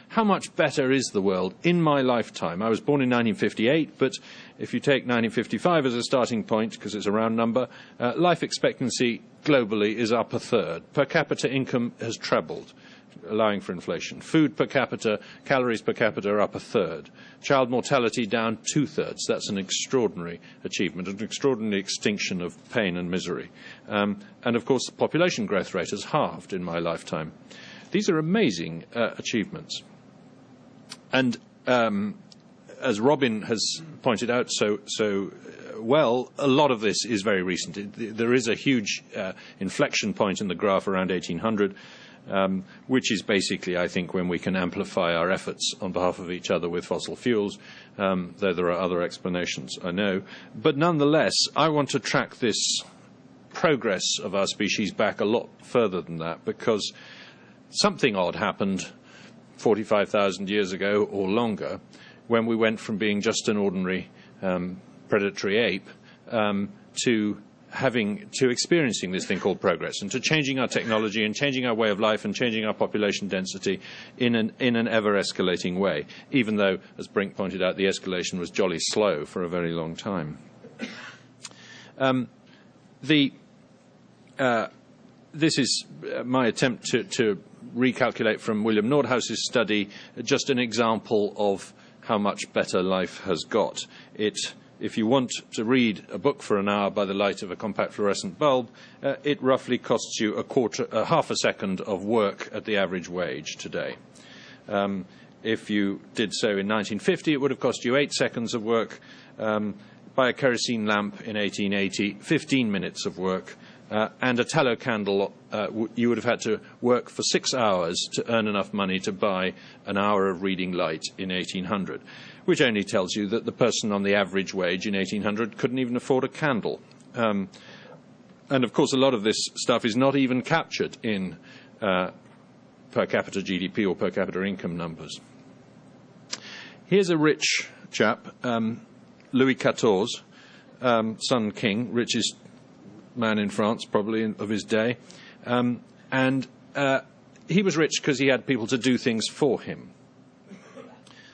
How much better is the world in my lifetime? I was born in 1958, but if you take 1955 as a starting point, because it's a round number, life expectancy globally is up a third. Per capita income has trebled, allowing for inflation. Food per capita, calories per capita are up a third. Child mortality down two-thirds. That's an extraordinary achievement, an extraordinary extinction of pain and misery. And, of course, the population growth rate has halved in my lifetime. These are amazing achievements. And as Robin has pointed out so well, a lot of this is very recent. There is a huge inflection point in the graph around 1800, which is basically, I think, when we can amplify our efforts on behalf of each other with fossil fuels, though there are other explanations, I know. But nonetheless, I want to track this progress of our species back a lot further than that, because something odd happened 45,000 years ago or longer, when we went from being just an ordinary predatory ape to experiencing this thing called progress, and to changing our technology and changing our way of life and changing our population density in an ever-escalating way, even though, as Brink pointed out, the escalation was jolly slow for a very long time. This is my attempt to recalculate from William Nordhaus's study just an example of how much better life has got. If you want to read a book for an hour by the light of a compact fluorescent bulb, it roughly costs you half a second of work at the average wage today. If you did so in 1950, it would have cost you 8 seconds of work. By a kerosene lamp in 1880, 15 minutes of work. And a tallow candle, you would have had to work for 6 hours to earn enough money to buy an hour of reading light in 1800, which only tells you that the person on the average wage in 1800 couldn't even afford a candle. And, of course, a lot of this stuff is not even captured in per capita GDP or per capita income numbers. Here's a rich chap, Louis XIV, Sun King, richest man in France, probably, of his day. And he was rich because he had people to do things for him.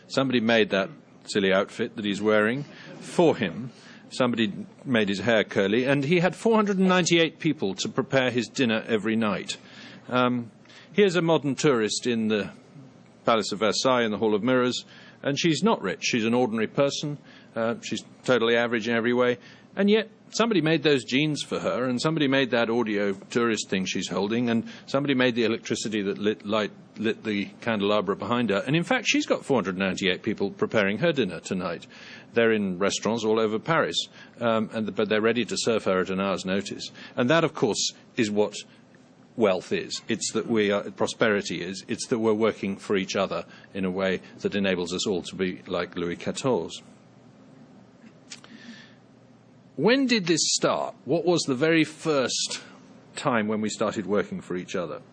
Somebody made that silly outfit that he's wearing for him. Somebody made his hair curly. And he had 498 people to prepare his dinner every night. Here's a modern tourist in the Palace of Versailles in the Hall of Mirrors. And she's not rich. She's an ordinary person. She's totally average in every way. And yet somebody made those jeans for her, and somebody made that audio tourist thing she's holding, and somebody made the electricity that lit the candelabra behind her. And in fact, she's got 498 people preparing her dinner tonight. They're in restaurants all over Paris, but they're ready to serve her at an hour's notice. And that, of course, is what wealth is. It's that prosperity is. It's that we're working for each other in a way that enables us all to be like Louis XIV. When did this start? What was the very first time when we started working for each other?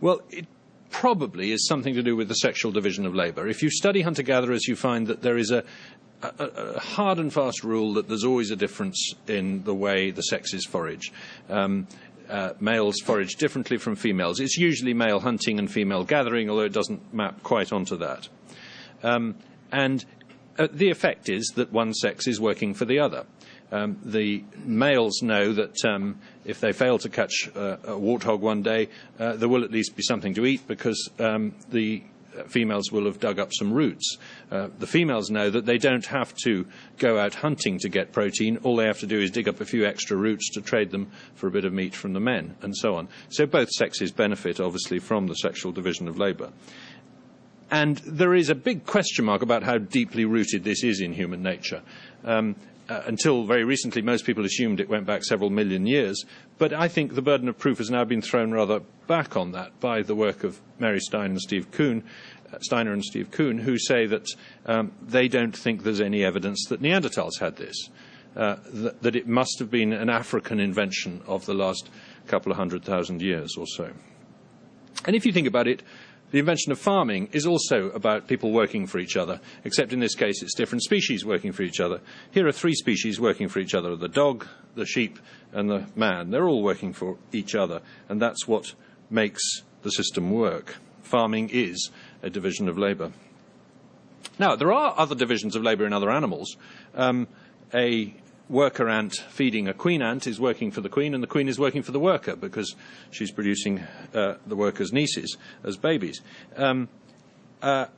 Well, it probably is something to do with the sexual division of labour. If you study hunter-gatherers, you find that there is a hard and fast rule that there's always a difference in the way the sexes forage. Males forage differently from females. It's usually male hunting and female gathering, although it doesn't map quite onto that. And the effect is that one sex is working for the other. The males know that if they fail to catch a warthog one day, there will at least be something to eat because the females will have dug up some roots. The females know that they don't have to go out hunting to get protein. All they have to do is dig up a few extra roots to trade them for a bit of meat from the men, and so on. So both sexes benefit, obviously, from the sexual division of labour. And there is a big question mark about how deeply rooted this is in human nature. Until very recently, most people assumed it went back several million years. But I think the burden of proof has now been thrown rather back on that by the work of Mary Steiner and Steve Kuhn, who say that they don't think there's any evidence that Neanderthals had this, that it must have been an African invention of the last couple of 100,000 years or so. And if you think about it, The invention of farming is also about people working for each other, except in this case it's different species working for each other. Here are 3 species working for each other: the dog, the sheep, and the man. They're all working for each other, and that's what makes the system work. Farming is a division of labour. Now, there are other divisions of labour in other animals. A worker ant feeding a queen ant is working for the queen, and the queen is working for the worker because she's producing the worker's nieces as babies. But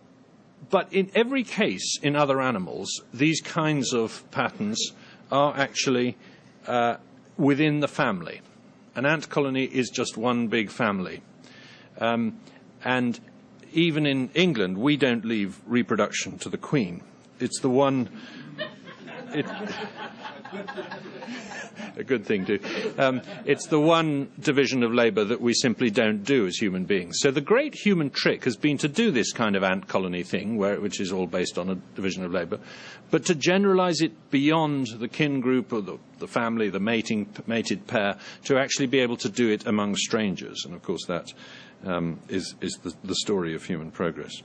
in every case in other animals, these kinds of patterns are actually within the family. An ant colony is just one big family. And even in England, we don't leave reproduction to the Queen. It's the one... a good thing to... it's the one division of labour that we simply don't do as human beings. So the great human trick has been to do this kind of ant colony thing, which is all based on a division of labour, but to generalise it beyond the kin group or the family, the mated pair, to actually be able to do it among strangers. And of course that is the story of human progress.